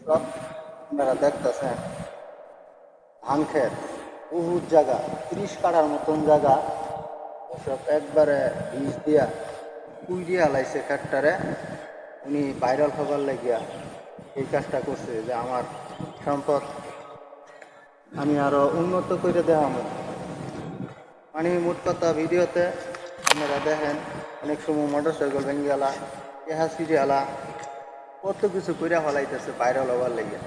সব আপনারা দেখতেছেন ধান ক্ষেত, বহুত জায়গা, 30 কাঠার মতন জায়গা সব একবারে বীজ দিয়া কুইরিয়া লাইছে ক্ষেতটারে। উনি ভাইরাল হবার লাগিয়া এই কাজটা করছে যে আমার সম্পদ আমি আরো উন্নত করে দেওয়াম। মানে মোট কথা ভিডিওতে আপনারা দেখেন অনেক সময় মোটর সাইকেল ভেঙে আলা, টেহা সিঁড়ি আলা, কত কিছু কইরা ফেলাইতেছে ভাইরাল হবার লাগিয়া।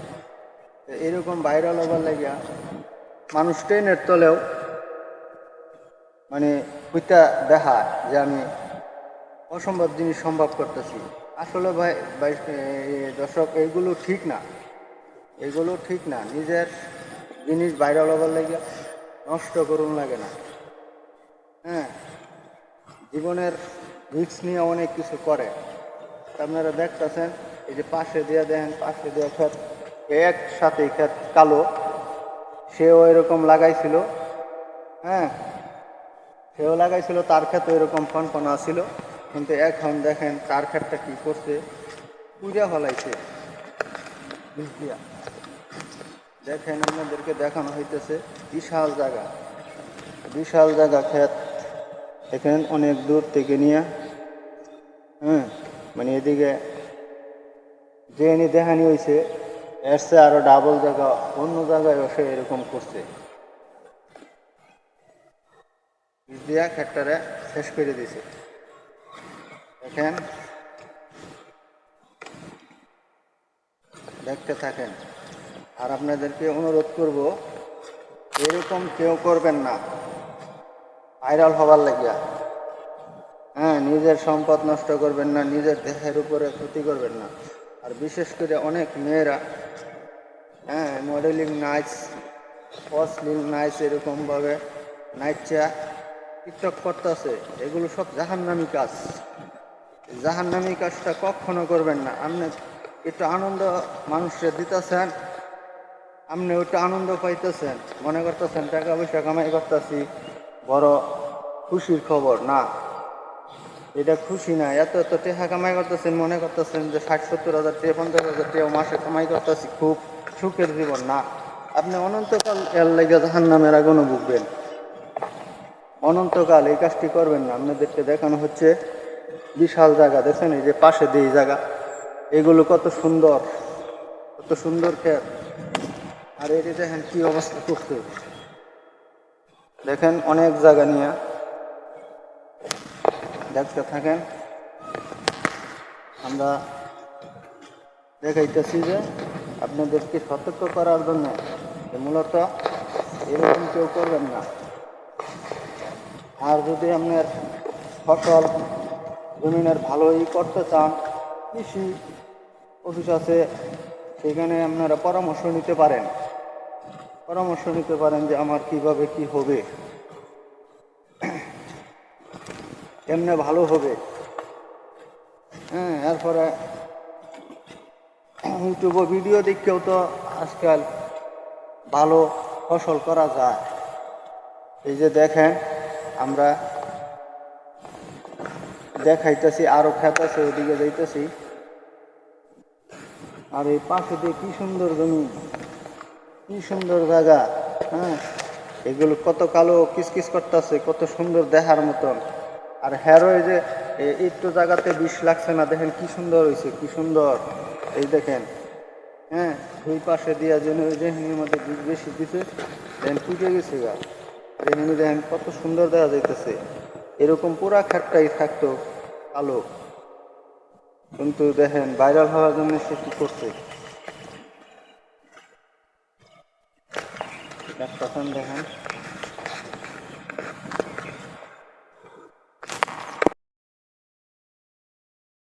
এরকম ভাইরাল হবার লাগিয়া মানুষ ট্রেনের তলেও মানে ওইটা দেখায় যে আমি অসম্ভব জিনিস সম্ভব করতেছি। আসলে ভাই দর্শক, এইগুলো ঠিক না, এগুলো ঠিক না। নিজের জিনিস ভাইরাল হবার লাগিয়া নষ্ট করুন লাগে না। হ্যাঁ, জীবনের রিস্ক নিয়ে অনেক কিছু করে। আপনারা দেখতেছেন এই যে পাশে দিয়ে দেন, পাশে দিয়ে ক্ষেত একসাথে ক্ষেত কালো, সেও এরকম লাগাইছিল। হ্যাঁ, সেও লাগাইছিল, তার ক্ষেত এরকম ফনফনা ছিল, কিন্তু এখন দেখেন তার ক্ষেতটা কি করছে, পূজা ফলাইছে বীজ দিয়া। দেখেন আপনাদেরকে দেখানো হইতেছে বিশাল জায়গা, বিশাল জায়গা ক্ষেত। এখানে অনেক দূর থেকে নিয়ে হ্যাঁ মানে এদিকে যে এনে দেখানি হয়েছে এর চেয়ে আরো ডাবল জায়গা অন্য জায়গায় বসে এরকম করছে, বীজ দিয়া ক্ষেতটারে শেষ করে দিছে। দেখেন, দেখতে থাকেন। আর আপনাদেরকে অনুরোধ করব এরকম কেউ করবেন না ভাইরাল হবার লাগিয়া। হ্যাঁ, নিজের সম্পদ নষ্ট করবেন না, নিজের দেহের উপরে ক্ষতি করবেন না। আর বিশেষ করে অনেক মেয়েরা হ্যাঁ মডেলিং নাইচ, ফসলিং নাইচ এরকমভাবে নাইচা টিকটক করতেছে, এগুলো সব জাহান্নামী কাজ। জাহান্নামী কাজটা কখনো করবেন না। আপনি একটু আনন্দ মানুষকে দিতেছেন, আপনি ওইটা আনন্দ পাইতেছেন, মনে করতেছেন টাকা পয়সা কামাই করতেছি, বড় খুশির খবর না। এটা খুশি না। এত এত টাকা কামাই করতেছেন, মনে করতেছেন যে 60-70 হাজার টাকা 50,000 টাকা মাসে কামাই করতেছি, খুব সুখের জীবন না। আপনি অনন্তকাল এর লেগে জাহান্নামের আগুনে ভুগবেন। অনন্তকাল এই কাজটি করবেন না। আপনাদেরকে দেখানো হচ্ছে বিশাল জায়গা, দেখছেন এই যে পাশে দিয়ে জায়গা, এগুলো কত সুন্দর, কত সুন্দর ক্ষেত। আর এই যে দেখেন কি অবস্থা করছে, দেখেন অনেক জায়গা নিয়ে দেখতে থাকেন। আমরা দেখাইতেছি যে আপনাদেরকে সতর্ক করার জন্য মূলত এরকম কেউ করবেন না। আর যদি আপনার ফসল জমিনের ভালোই করতে চান, কৃষি অফিস আছে, সেখানে আপনারা পরামর্শ নিতে পারেন, পরামর্শ নিতে পারেন যে আমার কিভাবে কি হবে, কেমনে ভালো হবে। হ্যাঁ, এরপরে ইউটিউব ভিডিও দেখেও তো আজকাল ভালো ফসল করা যায়। এই যে দেখেন আমরা দেখাইতেছি, আরো ক্ষেত আছে ওদিকে যাইতেছি। আর এই পাশে দিয়ে কি সুন্দর জমি, কি সুন্দর জায়গা। হ্যাঁ, এগুলো কত কালো কিসকিস করতেছে, কত সুন্দর দেখার মতন। আর হ্যারো এই যে একটু জায়গাতে বিষ লাগছে না, দেখেন কি সুন্দর হয়েছে, কি সুন্দর। এই দেখেন হ্যাঁ, দুই পাশে দিয়া যেন ওই যেখানের মধ্যে বীজ বেশি দিছে দেখেন ফুটে গেছে গা। আর এখানে দেখেন কত সুন্দর দেখা যাইতেছে। এরকম পুরা ক্ষেতটাই থাকতো কালো, কিন্তু দেখেন ভাইরাল হওয়ার জন্য সে কি করছে। দেখেন